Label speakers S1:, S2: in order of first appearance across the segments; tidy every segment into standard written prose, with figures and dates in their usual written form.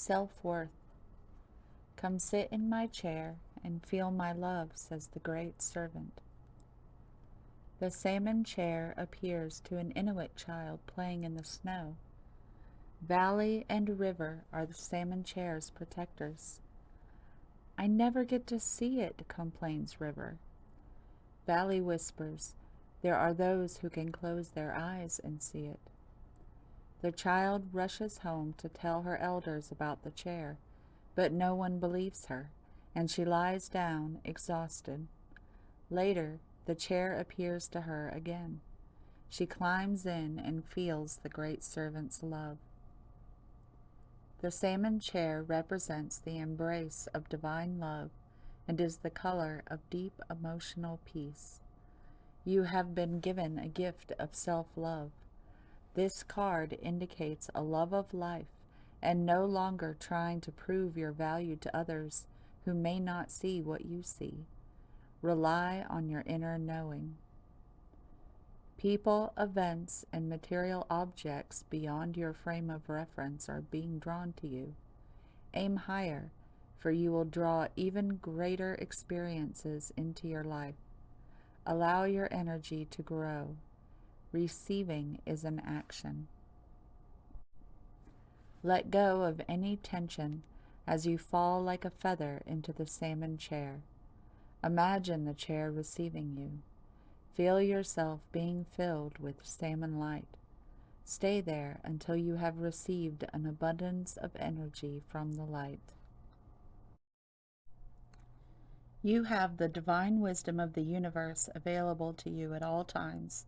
S1: Self-worth. Come sit in my chair and feel my love, says the great servant. The salmon chair appears to an Inuit child playing in the snow. Valley and river are the salmon chair's protectors. I never get to see it, complains River. Valley whispers, there are those who can close their eyes and see it. The child rushes home to tell her elders about the chair, but no one believes her, and she lies down exhausted. Later, the chair appears to her again. She climbs in and feels the great servant's love. The salmon chair represents the embrace of divine love and is the color of deep emotional peace. You have been given a gift of self-love. This card indicates a love of life and no longer trying to prove your value to others who may not see what you see. Rely on your inner knowing. People, events, and material objects beyond your frame of reference are being drawn to you. Aim higher, for you will draw even greater experiences into your life. Allow your energy to grow. Receiving is an action. Let go of any tension as you fall like a feather into the salmon chair. Imagine the chair receiving you. Feel yourself being filled with salmon light. Stay there until you have received an abundance of energy from the light. You have the divine wisdom of the universe available to you at all times.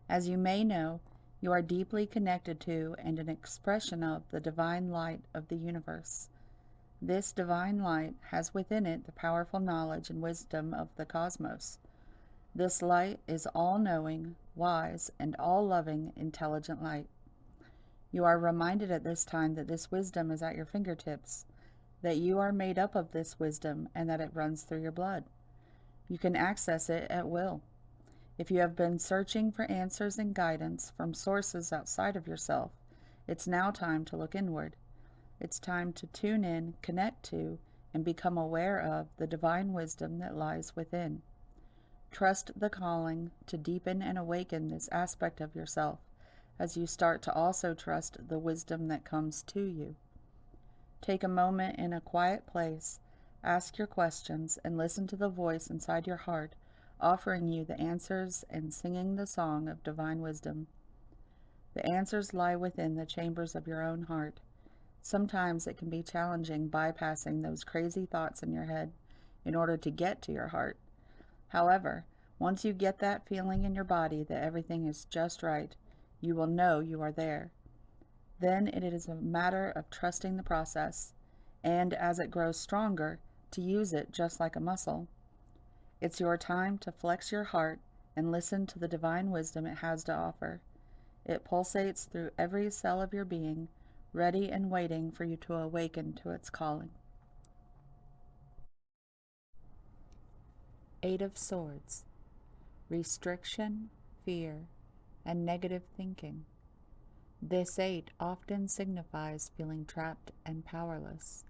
S1: As you may know, you are deeply connected to and an expression of the divine light of the universe. This divine light has within it the powerful knowledge and wisdom of the cosmos. This light is all-knowing, wise, and all-loving, intelligent light. You are reminded at this time that this wisdom is at your fingertips, that you are made up of this wisdom, and that it runs through your blood. You can access it at will. If you have been searching for answers and guidance from sources outside of yourself, it's now time to look inward. It's time to tune in, connect to, and become aware of the divine wisdom that lies within. Trust the calling to deepen and awaken this aspect of yourself as you start to also trust the wisdom that comes to you. Take a moment in a quiet place, ask your questions, and listen to the voice inside your heart offering you the answers and singing the song of divine wisdom. The answers lie within the chambers of your own heart. Sometimes it can be challenging bypassing those crazy thoughts in your head in order to get to your heart. However, once you get that feeling in your body that everything is just right, you will know you are there. Then it is a matter of trusting the process, and as it grows stronger, to use it just like a muscle. It's your time to flex your heart and listen to the divine wisdom it has to offer. It pulsates through every cell of your being, ready and waiting for you to awaken to its calling. Eight of Swords. Restriction, fear, and negative thinking. This 8 often signifies feeling trapped and powerless.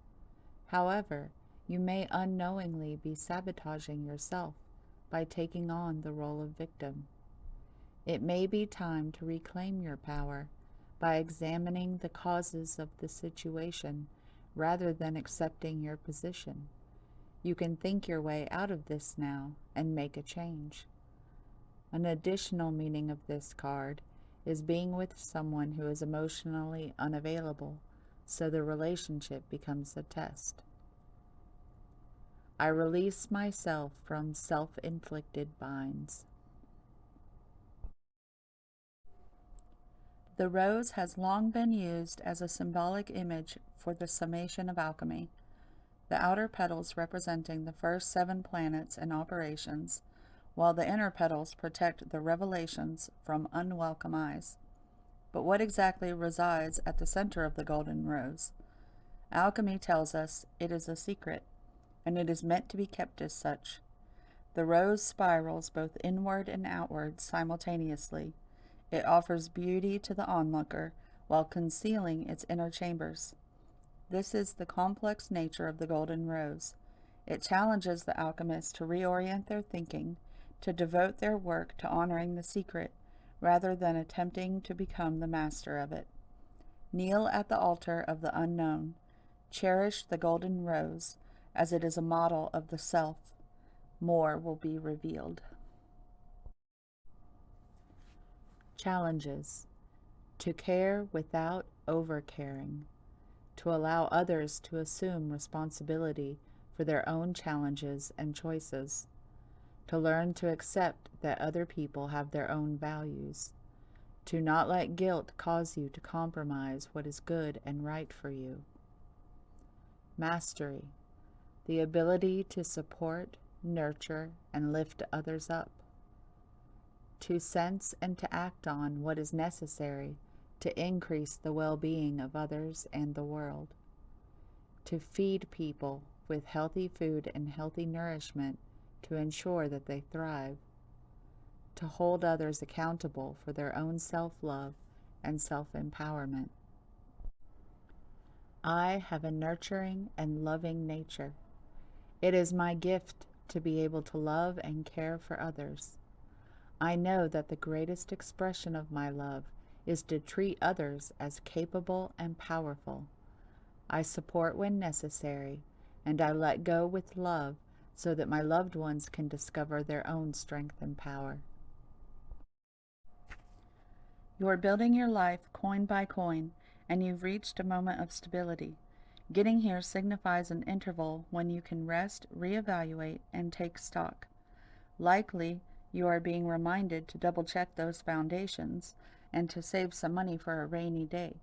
S1: However, you may unknowingly be sabotaging yourself by taking on the role of victim. It may be time to reclaim your power by examining the causes of the situation rather than accepting your position. You can think your way out of this now and make a change. An additional meaning of this card is being with someone who is emotionally unavailable, so the relationship becomes a test. I release myself from self-inflicted binds. The rose has long been used as a symbolic image for the summation of alchemy, the outer petals representing the first 7 planets and operations, while the inner petals protect the revelations from unwelcome eyes. But what exactly resides at the center of the golden rose? Alchemy tells us it is a secret, and it is meant to be kept as such. The rose spirals both inward and outward simultaneously. It offers beauty to the onlooker while concealing its inner chambers. This is the complex nature of the golden rose. It challenges the alchemists to reorient their thinking, to devote their work to honoring the secret, rather than attempting to become the master of it. Kneel at the altar of the unknown. Cherish the golden rose, as it is a model of the self. More will be revealed. Challenges: to care without overcaring, to allow others to assume responsibility for their own challenges and choices, to learn to accept that other people have their own values, to not let guilt cause you to compromise what is good and right for you. Mastery: the ability to support, nurture, and lift others up, to sense and to act on what is necessary to increase the well-being of others and the world, to feed people with healthy food and healthy nourishment to ensure that they thrive, to hold others accountable for their own self-love and self-empowerment. I have a nurturing and loving nature. It is my gift to be able to love and care for others. I know that the greatest expression of my love is to treat others as capable and powerful. I support when necessary, and I let go with love so that my loved ones can discover their own strength and power. You are building your life coin by coin, and you've reached a moment of stability. Getting here signifies an interval when you can rest, reevaluate, and take stock. Likely, you are being reminded to double-check those foundations and to save some money for a rainy day.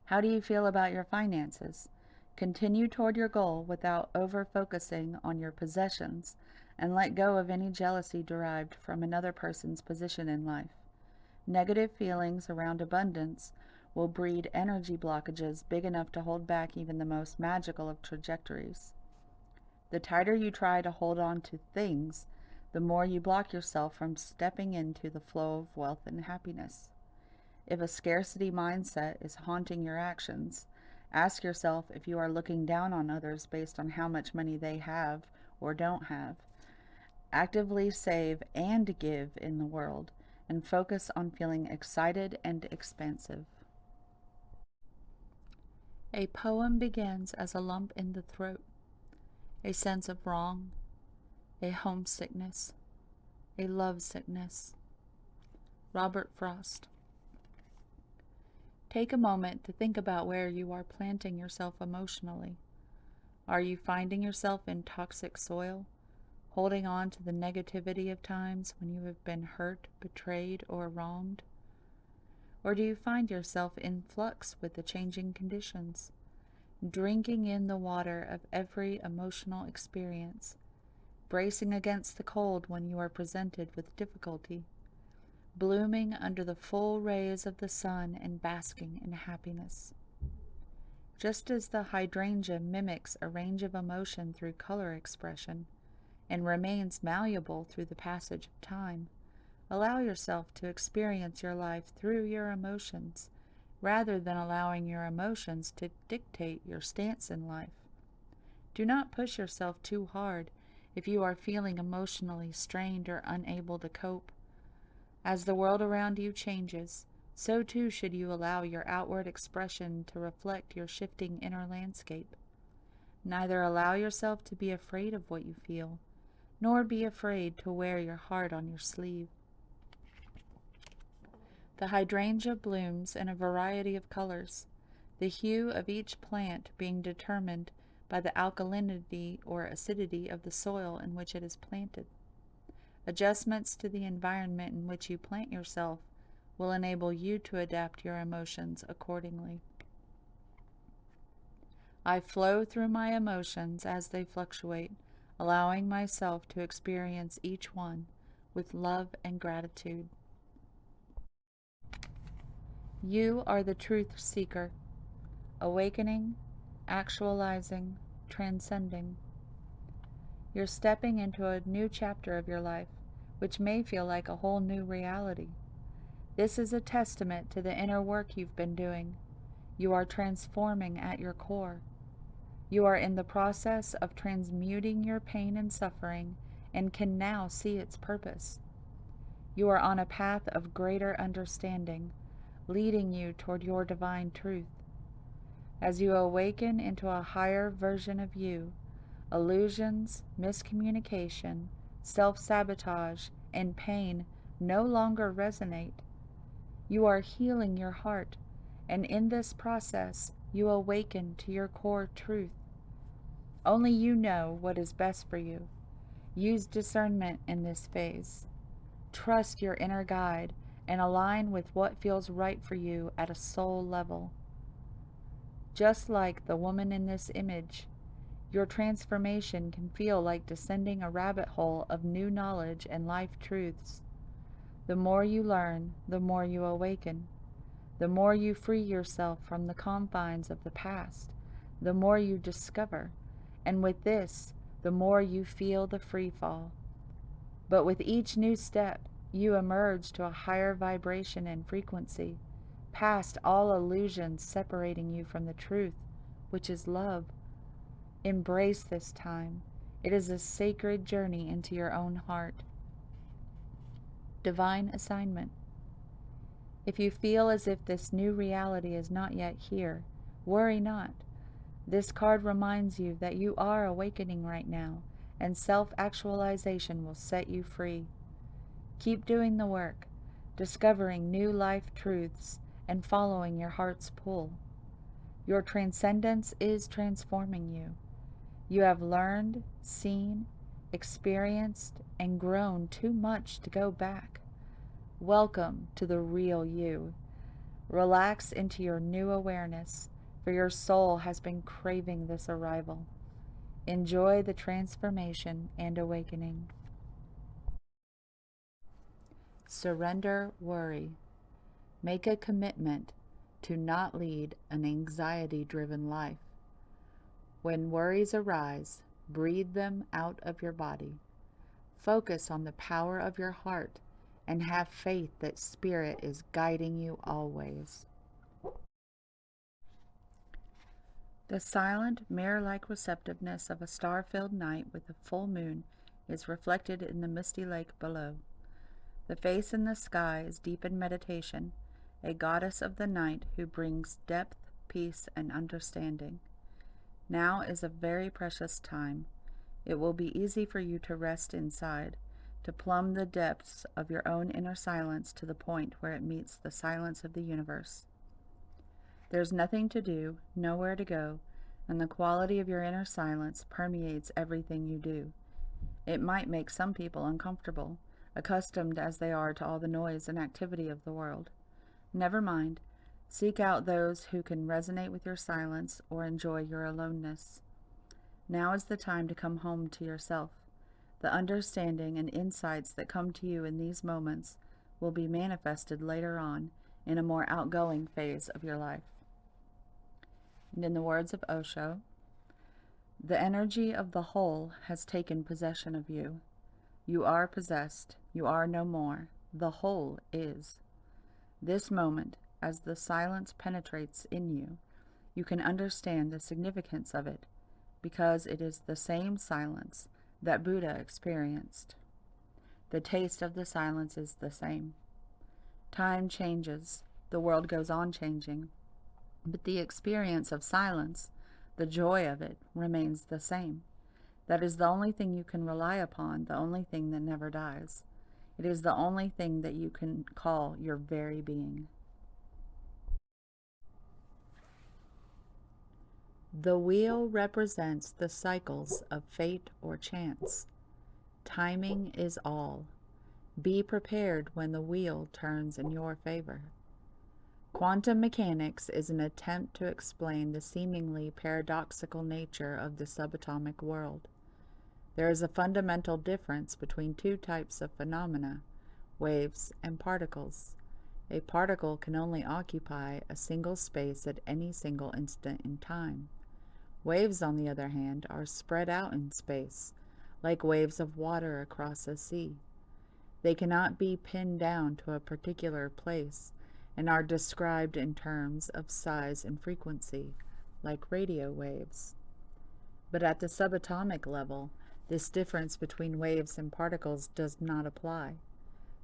S1: How do you feel about your finances? Continue toward your goal without over-focusing on your possessions, and let go of any jealousy derived from another person's position in life. Negative feelings around abundance will breed energy blockages big enough to hold back even the most magical of trajectories. The tighter you try to hold on to things, the more you block yourself from stepping into the flow of wealth and happiness. If a scarcity mindset is haunting your actions, ask yourself if you are looking down on others based on how much money they have or don't have. Actively save and give in the world, and focus on feeling excited and expansive. A poem begins as a lump in the throat, a sense of wrong, a homesickness, a lovesickness. Robert Frost. Take a moment to think about where you are planting yourself emotionally. Are you finding yourself in toxic soil, holding on to the negativity of times when you have been hurt, betrayed, or wronged? Or do you find yourself in flux with the changing conditions, drinking in the water of every emotional experience, bracing against the cold when you are presented with difficulty, blooming under the full rays of the sun and basking in happiness? Just as the hydrangea mimics a range of emotion through color expression and remains malleable through the passage of time, allow yourself to experience your life through your emotions, rather than allowing your emotions to dictate your stance in life. Do not push yourself too hard if you are feeling emotionally strained or unable to cope. As the world around you changes, so too should you allow your outward expression to reflect your shifting inner landscape. Neither allow yourself to be afraid of what you feel, nor be afraid to wear your heart on your sleeve. The hydrangea blooms in a variety of colors, the hue of each plant being determined by the alkalinity or acidity of the soil in which it is planted. Adjustments to the environment in which you plant yourself will enable you to adapt your emotions accordingly. I flow through my emotions as they fluctuate, allowing myself to experience each one with love and gratitude. You are the truth seeker, awakening, actualizing, transcending. You're stepping into a new chapter of your life, which may feel like a whole new reality. This is a testament to the inner work you've been doing. You are transforming at your core. You are in the process of transmuting your pain and suffering and can now see its purpose. You are on a path of greater understanding, leading you toward your divine truth. As you awaken into a higher version of you, illusions, miscommunication, self-sabotage, and pain no longer resonate. You are healing your heart, and in this process, you awaken to your core truth. Only you know what is best for you. Use discernment in this phase. Trust your inner guide and align with what feels right for you at a soul level. Just like the woman in this image, your transformation can feel like descending a rabbit hole of new knowledge and life truths. The more you learn, the more you awaken. The more you free yourself from the confines of the past, the more you discover. And with this, the more you feel the free fall. But with each new step, you emerge to a higher vibration and frequency, past all illusions separating you from the truth, which is love. Embrace this time. It is a sacred journey into your own heart. Divine assignment. If you feel as if this new reality is not yet here, worry not. This card reminds you that you are awakening right now, and self-actualization will set you free. Keep doing the work, discovering new life truths, and following your heart's pull. Your transcendence is transforming you. You have learned, seen, experienced, and grown too much to go back. Welcome to the real you. Relax into your new awareness, for your soul has been craving this arrival. Enjoy the transformation and awakening. Surrender worry. Make a commitment to not lead an anxiety-driven life. When worries arise, breathe them out of your body. Focus on the power of your heart and have faith that Spirit is guiding you always. The silent, mirror-like receptiveness of a star-filled night with a full moon is reflected in the misty lake below. The face in the sky is deep in meditation, a goddess of the night who brings depth, peace, and understanding. Now is a very precious time. It will be easy for you to rest inside, to plumb the depths of your own inner silence to the point where it meets the silence of the universe. There's nothing to do, nowhere to go, and the quality of your inner silence permeates everything you do. It might make some people uncomfortable, accustomed as they are to all the noise and activity of the world. Never mind. Seek out those who can resonate with your silence or enjoy your aloneness. Now is the time to come home to yourself. The understanding and insights that come to you in these moments will be manifested later on in a more outgoing phase of your life. And in the words of Osho, the energy of the whole has taken possession of you. You are possessed. You are no more. The whole is. This moment, as the silence penetrates in you, you can understand the significance of it, because it is the same silence that Buddha experienced. The taste of the silence is the same. Time changes. The world goes on changing. But the experience of silence, the joy of it, remains the same. That is the only thing you can rely upon, the only thing that never dies. It is the only thing that you can call your very being. The wheel represents the cycles of fate or chance. Timing is all. Be prepared when the wheel turns in your favor. Quantum mechanics is an attempt to explain the seemingly paradoxical nature of the subatomic world. There is a fundamental difference between two types of phenomena, waves and particles. A particle can only occupy a single space at any single instant in time. Waves, on the other hand, are spread out in space, like waves of water across a sea. They cannot be pinned down to a particular place, and are described in terms of size and frequency, like radio waves. But at the subatomic level, this difference between waves and particles does not apply.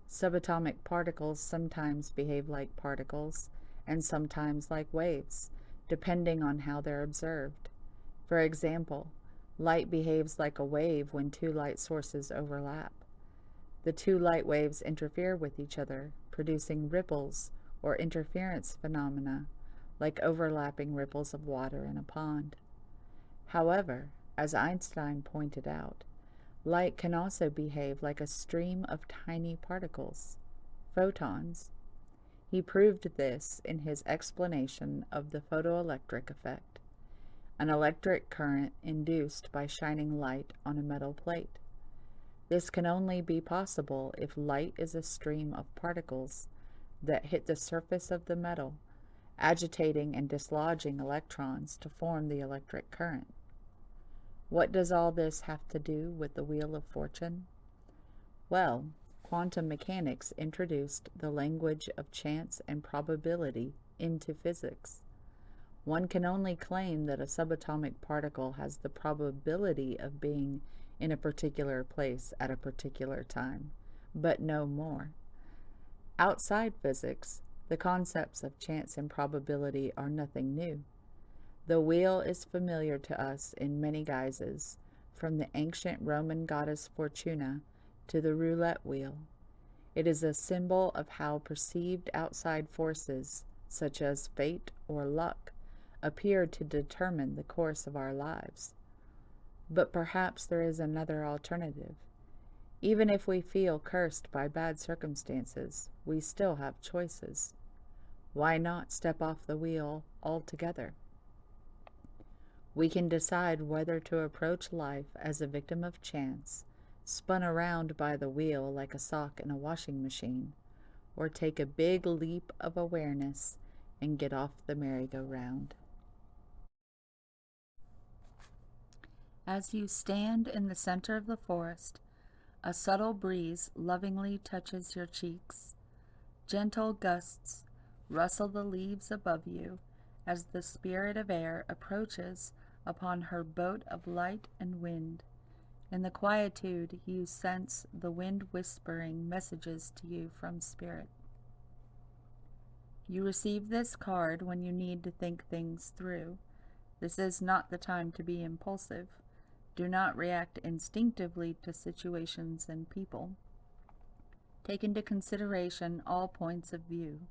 S1: Subatomic particles sometimes behave like particles and sometimes like waves, depending on how they're observed. For example, light behaves like a wave when two light sources overlap. The two light waves interfere with each other, producing ripples or interference phenomena, like overlapping ripples of water in a pond. However, as Einstein pointed out, light can also behave like a stream of tiny particles, photons. He proved this in his explanation of the photoelectric effect, an electric current induced by shining light on a metal plate. This can only be possible if light is a stream of particles that hit the surface of the metal, agitating and dislodging electrons to form the electric current. What does all this have to do with the Wheel of Fortune? Well, quantum mechanics introduced the language of chance and probability into physics. One can only claim that a subatomic particle has the probability of being in a particular place at a particular time, but no more. Outside physics, the concepts of chance and probability are nothing new. The wheel is familiar to us in many guises, from the ancient Roman goddess Fortuna to the roulette wheel. It is a symbol of how perceived outside forces, such as fate or luck, appear to determine the course of our lives. But perhaps there is another alternative. Even if we feel cursed by bad circumstances, we still have choices. Why not step off the wheel altogether? We can decide whether to approach life as a victim of chance, spun around by the wheel like a sock in a washing machine, or take a big leap of awareness and get off the merry-go-round. As you stand in the center of the forest, a subtle breeze lovingly touches your cheeks. Gentle gusts rustle the leaves above you as the spirit of air approaches upon her boat of light and wind. In the quietude, you sense the wind whispering messages to you from spirit. You receive this card when you need to think things through. This is not the time to be impulsive. Do not react instinctively to situations and people. Take into consideration all points of view.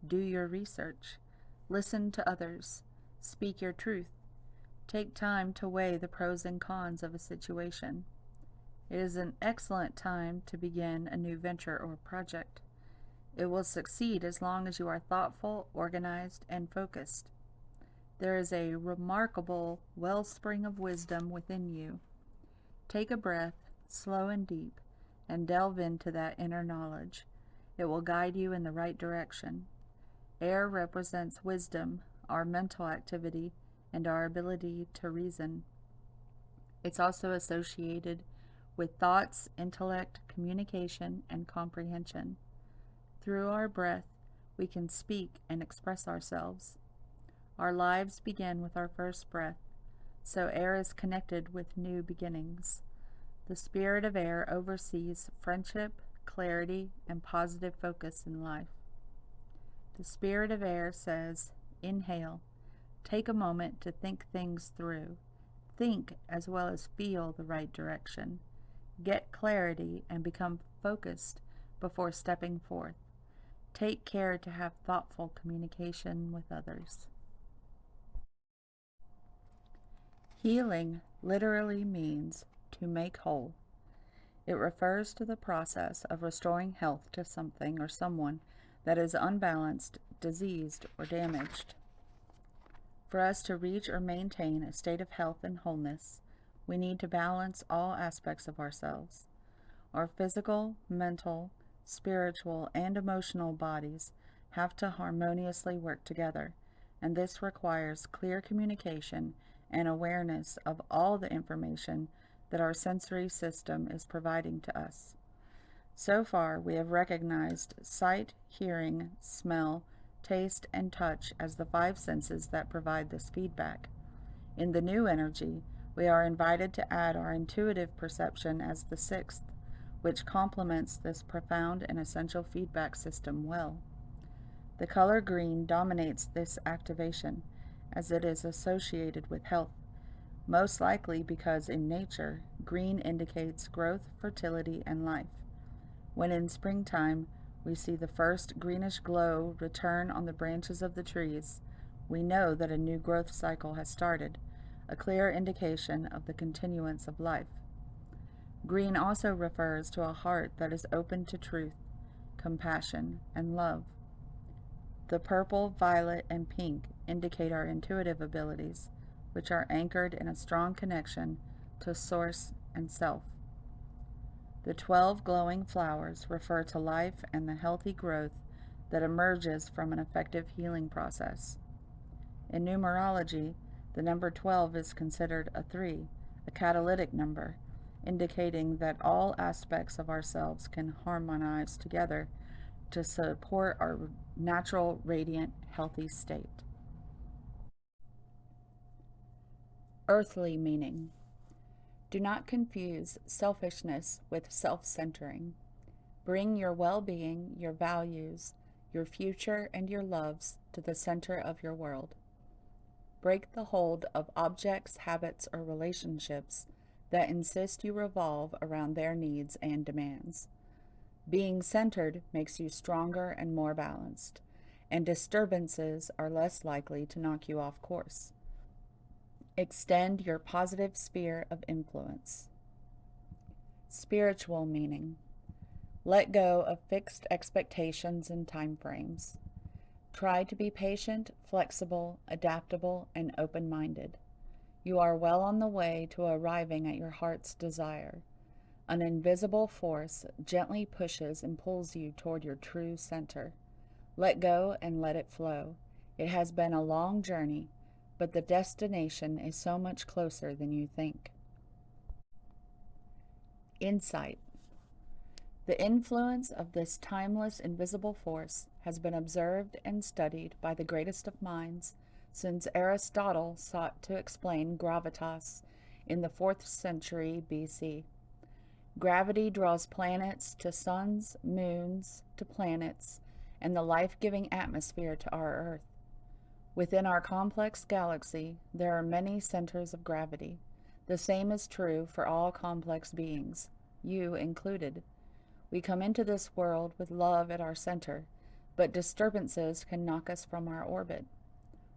S1: Do your research. Listen to others. Speak your truth. Take time to weigh the pros and cons of a situation. It is an excellent time to begin a new venture or project. It will succeed as long as you are thoughtful, organized, and focused. There is a remarkable wellspring of wisdom within you. Take a breath, slow and deep, and delve into that inner knowledge. It will guide you in the right direction. Air represents wisdom, our mental activity, and our ability to reason. It's also associated with thoughts, intellect, communication, and comprehension. Through our breath, we can speak and express ourselves. Our lives begin with our first breath, so air is connected with new beginnings. The spirit of air oversees friendship, clarity, and positive focus in life. The spirit of air says, inhale, take a moment to think things through. Think as well as feel the right direction. Get clarity and become focused before stepping forth. Take care to have thoughtful communication with others. Healing literally means to make whole. It refers to the process of restoring health to something or someone that is unbalanced, diseased, or damaged. For us to reach or maintain a state of health and wholeness, we need to balance all aspects of ourselves. Our physical, mental, spiritual, and emotional bodies have to harmoniously work together, and this requires clear communication and awareness of all the information that our sensory system is providing to us. So far, we have recognized sight, hearing, smell, taste, and touch as the five senses that provide this feedback. In the new energy, we are invited to add our intuitive perception as the sixth, which complements this profound and essential feedback system well. The color green dominates this activation, as it is associated with health, most likely because in nature, green indicates growth, fertility, and life. When in springtime we see the first greenish glow return on the branches of the trees, we know that a new growth cycle has started, a clear indication of the continuance of life. Green also refers to a heart that is open to truth, compassion, and love. The purple, violet, and pink indicate our intuitive abilities, which are anchored in a strong connection to Source and Self. The 12 glowing flowers refer to life and the healthy growth that emerges from an effective healing process. In numerology, the number 12 is considered a 3, a catalytic number, indicating that all aspects of ourselves can harmonize together to support our natural, radiant, healthy state. Earthly meaning. Do not confuse selfishness with self-centering. Bring your well-being, your values, your future, and your loves to the center of your world. Break the hold of objects, habits, or relationships that insist you revolve around their needs and demands. Being centered makes you stronger and more balanced, and disturbances are less likely to knock you off course. Extend your positive sphere of influence. Spiritual meaning. Let go of fixed expectations and time frames. Try to be patient, flexible, adaptable, and open-minded. You are well on the way to arriving at your heart's desire. An invisible force gently pushes and pulls you toward your true center. Let go and let it flow. It has been a long journey, but the destination is so much closer than you think. Insight. The influence of this timeless, invisible force has been observed and studied by the greatest of minds since Aristotle sought to explain gravitas in the 4th century BC. Gravity draws planets to suns, moons to planets, and the life-giving atmosphere to our Earth. Within our complex galaxy, there are many centers of gravity. The same is true for all complex beings, you included. We come into this world with love at our center, but disturbances can knock us from our orbit.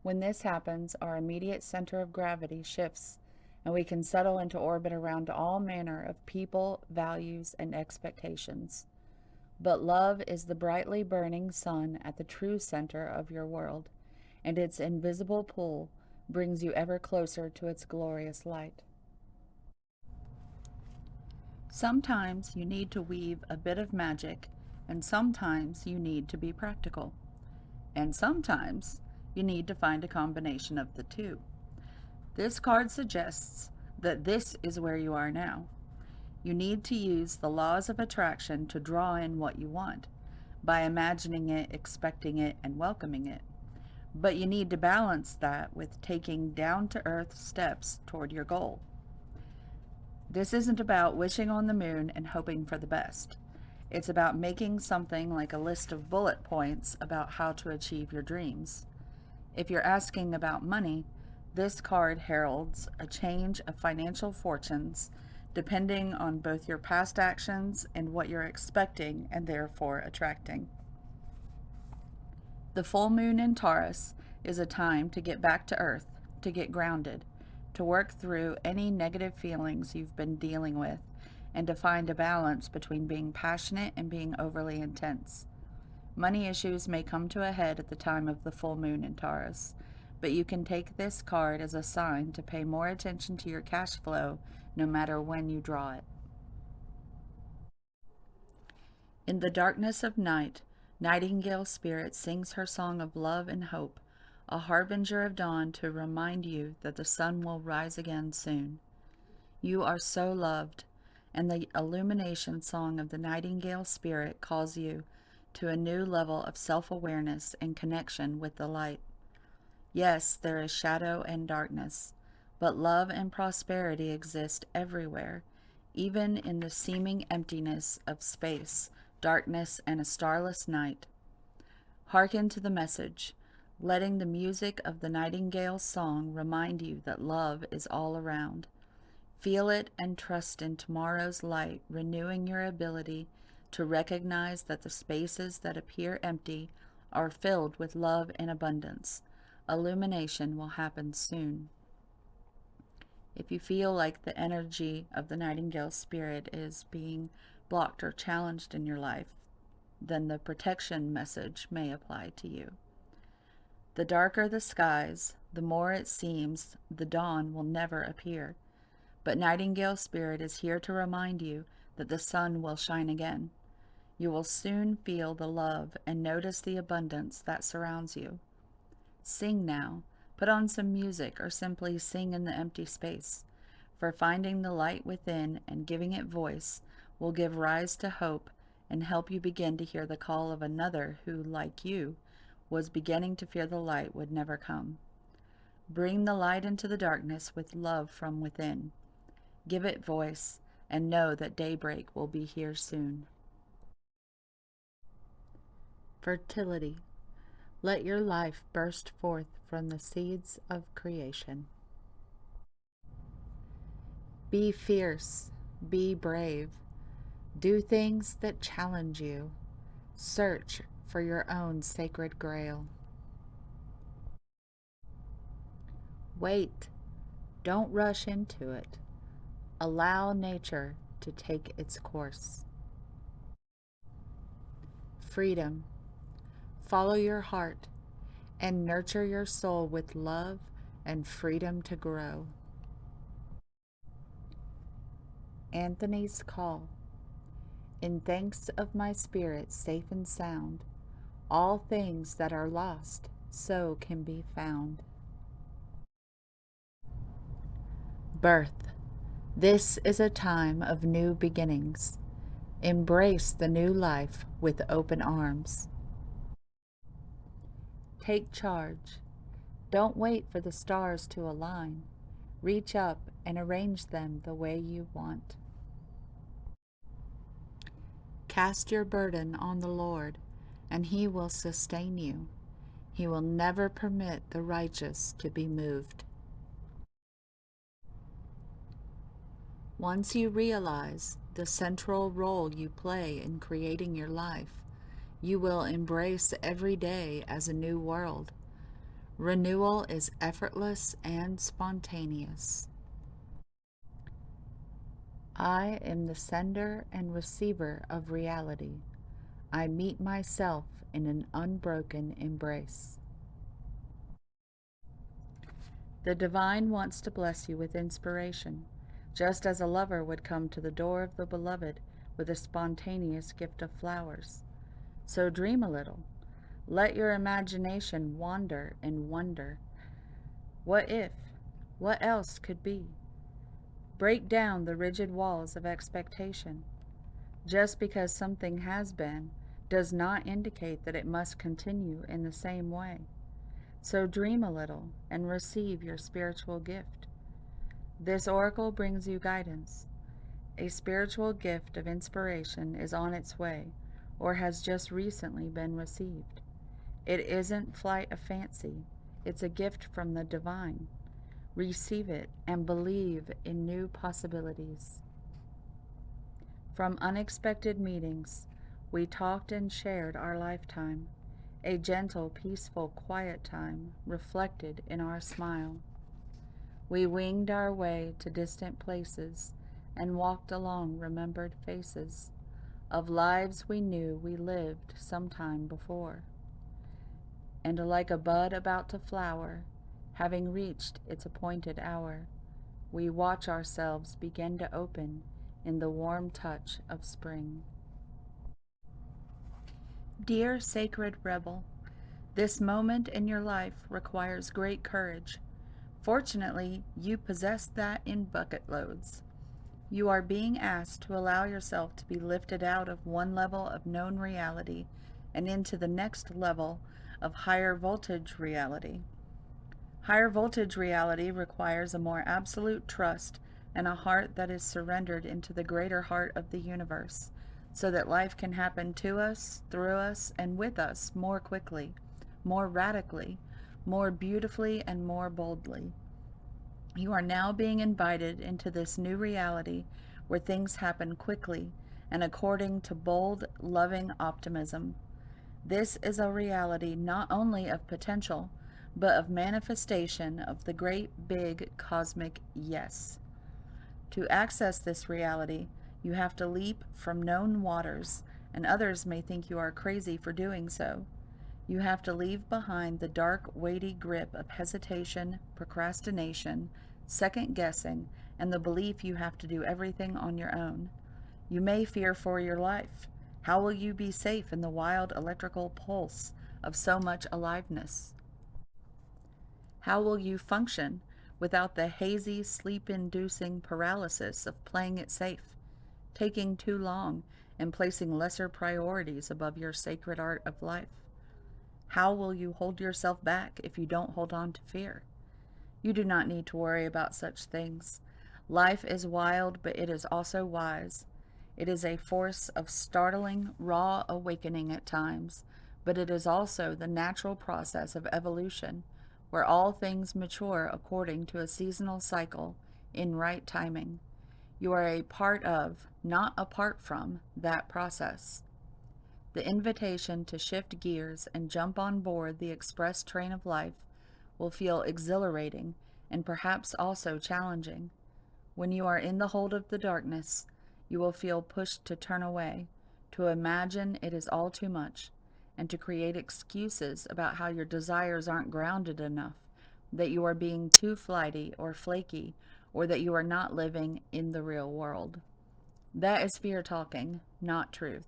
S1: When this happens, our immediate center of gravity shifts, and we can settle into orbit around all manner of people, values, and expectations. But love is the brightly burning sun at the true center of your world, and its invisible pull brings you ever closer to its glorious light. Sometimes you need to weave a bit of magic, and sometimes you need to be practical. And sometimes you need to find a combination of the two. This card suggests that this is where you are now. You need to use the laws of attraction to draw in what you want, by imagining it, expecting it, and welcoming it. But you need to balance that with taking down-to-earth steps toward your goal. This isn't about wishing on the moon and hoping for the best. It's about making something like a list of bullet points about how to achieve your dreams. If you're asking about money, this card heralds a change of financial fortunes depending on both your past actions and what you're expecting and therefore attracting. The full moon in Taurus is a time to get back to earth, to get grounded, to work through any negative feelings you've been dealing with, and to find a balance between being passionate and being overly intense. Money issues may come to a head at the time of the full moon in Taurus, but you can take this card as a sign to pay more attention to your cash flow no matter when you draw it. In the darkness of night, Nightingale Spirit sings her song of love and hope, a harbinger of dawn to remind you that the sun will rise again soon. You are so loved, and the illumination song of the Nightingale Spirit calls you to a new level of self-awareness and connection with the light. Yes, there is shadow and darkness, but love and prosperity exist everywhere, even in the seeming emptiness of space, darkness, and a starless night. Hearken to the message, letting the music of the nightingale's song remind you that love is all around. Feel it and trust in tomorrow's light, renewing your ability to recognize that the spaces that appear empty are filled with love and abundance. Illumination will happen soon. If you feel like the energy of the nightingale spirit is being blocked or challenged in your life, then the protection message may apply to you. The darker the skies, the more it seems the dawn will never appear. But Nightingale Spirit is here to remind you that the sun will shine again. You will soon feel the love and notice the abundance that surrounds you. Sing now. Put on some music or simply sing in the empty space. For finding the light within and giving it voice will give rise to hope and help you begin to hear the call of another who, like you, was beginning to fear the light would never come. Bring the light into the darkness with love from within. Give it voice, and know that daybreak will be here soon. Fertility. Let your life burst forth from the seeds of creation. Be fierce, be brave. Do things that challenge you. Search for your own sacred grail. Wait, don't rush into it. Allow nature to take its course. Freedom. Follow your heart and nurture your soul with love and freedom to grow. Anthony's Call. In thanks of my spirit safe and sound, all things that are lost so can be found. Birth. This is a time of new beginnings. Embrace the new life with open arms. Take charge. Don't wait for the stars to align. Reach up and arrange them the way you want. Cast your burden on the Lord, and He will sustain you. He will never permit the righteous to be moved. Once you realize the central role you play in creating your life, you will embrace every day as a new world. Renewal is effortless and spontaneous. I am the sender and receiver of reality. I meet myself in an unbroken embrace. The divine wants to bless you with inspiration, just as a lover would come to the door of the beloved with a spontaneous gift of flowers. So dream a little. Let your imagination wander and wonder. What if? What else could be? Break down the rigid walls of expectation. Just because something has been does not indicate that it must continue in the same way. So dream a little and receive your spiritual gift. This oracle brings you guidance. A spiritual gift of inspiration is on its way or has just recently been received. It isn't flight of fancy. It's a gift from the divine. Receive it and believe in new possibilities. From unexpected meetings, we talked and shared our lifetime, a gentle, peaceful, quiet time reflected in our smile. We winged our way to distant places and walked along remembered faces of lives we knew we lived sometime before. And like a bud about to flower, having reached its appointed hour, we watch ourselves begin to open in the warm touch of spring. Dear sacred rebel, this moment in your life requires great courage. Fortunately, you possess that in bucket loads. You are being asked to allow yourself to be lifted out of one level of known reality and into the next level of higher voltage reality. Higher voltage reality requires a more absolute trust and a heart that is surrendered into the greater heart of the universe, so that life can happen to us, through us, and with us more quickly, more radically, more beautifully, and more boldly. You are now being invited into this new reality where things happen quickly and according to bold, loving optimism. This is a reality not only of potential, but of manifestation of the great big cosmic yes. To access this reality, you have to leap from known waters, and others may think you are crazy for doing so. You have to leave behind the dark, weighty grip of hesitation, procrastination, second guessing, and the belief you have to do everything on your own. You may fear for your life. How will you be safe in the wild electrical pulse of so much aliveness? How will you function without the hazy, sleep-inducing paralysis of playing it safe, taking too long, and placing lesser priorities above your sacred art of life? How will you hold yourself back if you don't hold on to fear? You do not need to worry about such things. Life is wild, but it is also wise. It is a force of startling, raw awakening at times, but it is also the natural process of evolution, where all things mature according to a seasonal cycle in right timing. You are a part of, not apart from, that process. The invitation to shift gears and jump on board the express train of life will feel exhilarating and perhaps also challenging. When you are in the hold of the darkness, you will feel pushed to turn away, to imagine it is all too much, and to create excuses about how your desires aren't grounded enough, that you are being too flighty or flaky, or that you are not living in the real world. That is fear talking, not truth.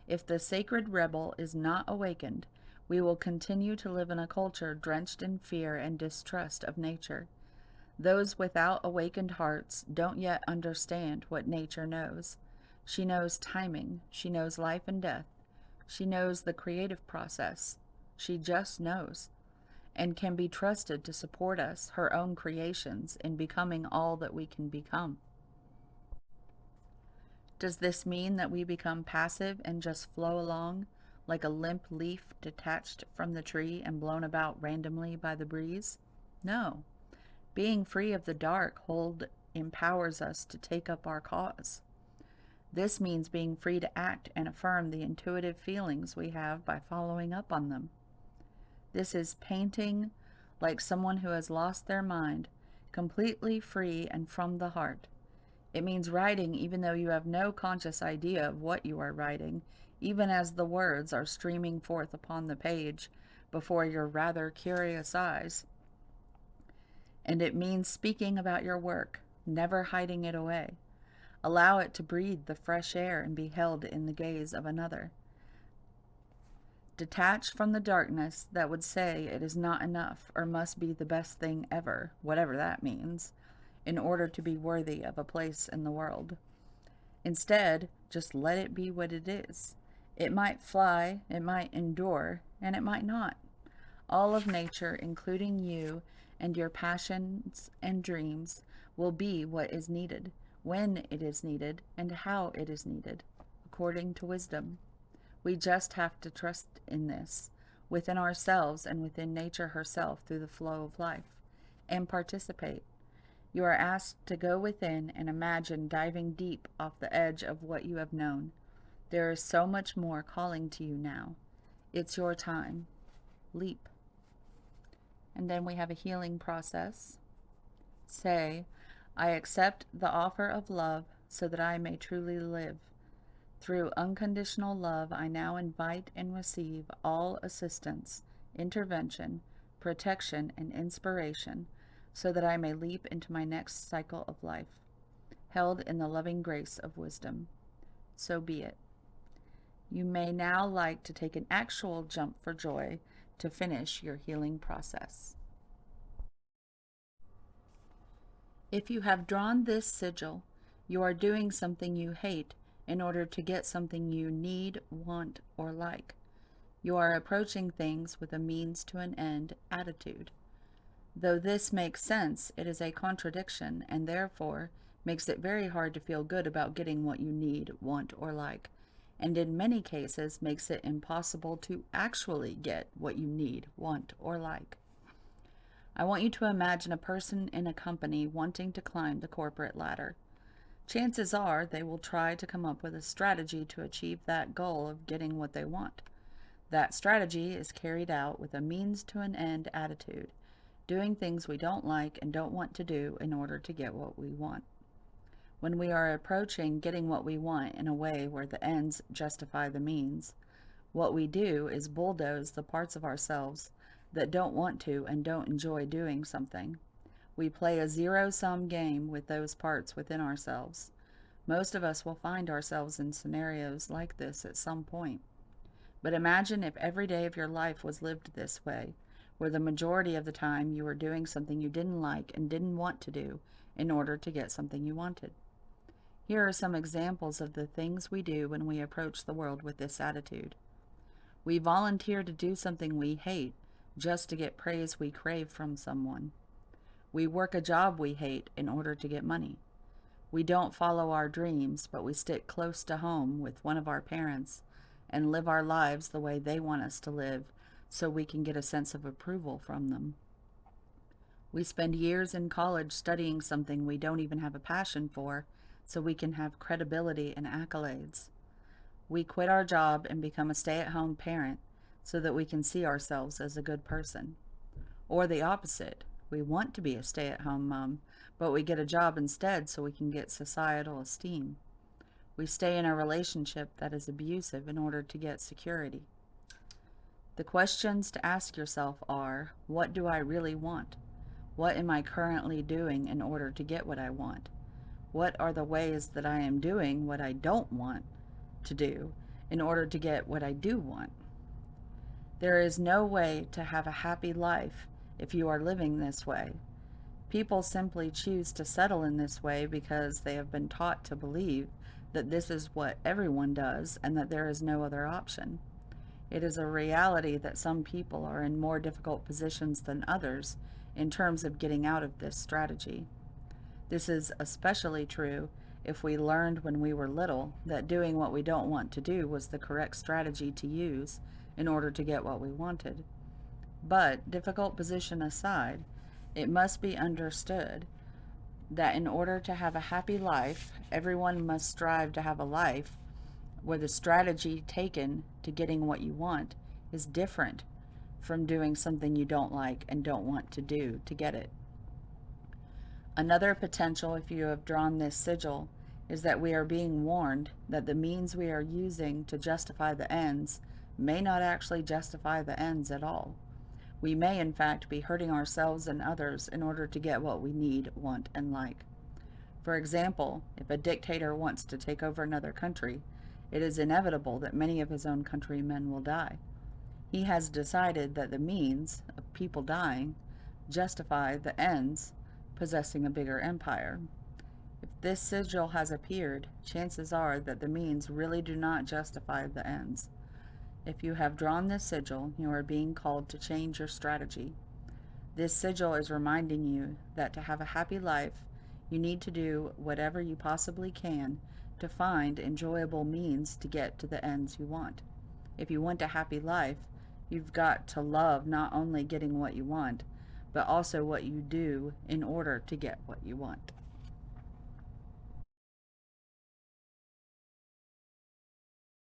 S1: If the sacred rebel is not awakened, we will continue to live in a culture drenched in fear and distrust of nature. Those without awakened hearts don't yet understand what nature knows. She knows timing. She knows life and death. She knows the creative process. She just knows, and can be trusted to support us, her own creations, in becoming all that we can become. Does this mean that we become passive and just flow along, like a limp leaf detached from the tree and blown about randomly by the breeze? No. Being free of the dark hold empowers us to take up our cause. This means being free to act and affirm the intuitive feelings we have by following up on them. This is painting like someone who has lost their mind, completely free and from the heart. It means writing even though you have no conscious idea of what you are writing, even as the words are streaming forth upon the page before your rather curious eyes. And it means speaking about your work, never hiding it away. Allow it to breathe the fresh air and be held in the gaze of another. Detach from the darkness that would say it is not enough or must be the best thing ever, whatever that means, in order to be worthy of a place in the world. Instead, just let it be what it is. It might fly, it might endure, and it might not. All of nature, including you and your passions and dreams, will be what is needed, when it is needed, and how it is needed, according to wisdom. We just have to trust in this, within ourselves and within nature herself through the flow of life, and participate. You are asked to go within and imagine diving deep off the edge of what you have known. There is so much more calling to you now. It's your time. Leap. And then we have a healing process. Say, I accept the offer of love so that I may truly live. Through unconditional love, I now invite and receive all assistance, intervention, protection, and inspiration so that I may leap into my next cycle of life, held in the loving grace of wisdom. So be it. You may now like to take an actual jump for joy to finish your healing process. If you have drawn this sigil, you are doing something you hate in order to get something you need, want, or like. You are approaching things with a means to an end attitude. Though this makes sense, it is a contradiction and therefore makes it very hard to feel good about getting what you need, want, or like, and in many cases makes it impossible to actually get what you need, want, or like. I want you to imagine a person in a company wanting to climb the corporate ladder. Chances are they will try to come up with a strategy to achieve that goal of getting what they want. That strategy is carried out with a means to an end attitude, doing things we don't like and don't want to do in order to get what we want. When we are approaching getting what we want in a way where the ends justify the means, what we do is bulldoze the parts of ourselves that don't want to and don't enjoy doing something. We play a zero-sum game with those parts within ourselves. Most of us will find ourselves in scenarios like this at some point. But imagine if every day of your life was lived this way, where the majority of the time you were doing something you didn't like and didn't want to do in order to get something you wanted. Here are some examples of the things we do when we approach the world with this attitude. We volunteer to do something we hate just to get praise we crave from someone. We work a job we hate in order to get money. We don't follow our dreams, but we stick close to home with one of our parents and live our lives the way they want us to live so we can get a sense of approval from them. We spend years in college studying something we don't even have a passion for so we can have credibility and accolades. We quit our job and become a stay-at-home parent so that we can see ourselves as a good person. Or the opposite. We want to be a stay-at-home mom, but we get a job instead so we can get societal esteem. We stay in a relationship that is abusive in order to get security. The questions to ask yourself are, what do I really want? What am I currently doing in order to get what I want? What are the ways that I am doing what I don't want to do in order to get what I do want? There is no way to have a happy life if you are living this way. People simply choose to settle in this way because they have been taught to believe that this is what everyone does and that there is no other option. It is a reality that some people are in more difficult positions than others in terms of getting out of this strategy. This is especially true if we learned when we were little that doing what we don't want to do was the correct strategy to use in order to get what we wanted. But, difficult position aside, it must be understood that in order to have a happy life, everyone must strive to have a life where the strategy taken to getting what you want is different from doing something you don't like and don't want to do to get it. Another potential, if you have drawn this sigil, is that we are being warned that the means we are using to justify the ends may not actually justify the ends at all. We may in fact be hurting ourselves and others in order to get what we need, want, and like. For example, if a dictator wants to take over another country, it is inevitable that many of his own countrymen will die. He has decided that the means of people dying justify the ends possessing a bigger empire. If this sigil has appeared, chances are that the means really do not justify the ends. If you have drawn this sigil, you are being called to change your strategy. This sigil is reminding you that to have a happy life, you need to do whatever you possibly can to find enjoyable means to get to the ends you want. If you want a happy life, you've got to love not only getting what you want, but also what you do in order to get what you want.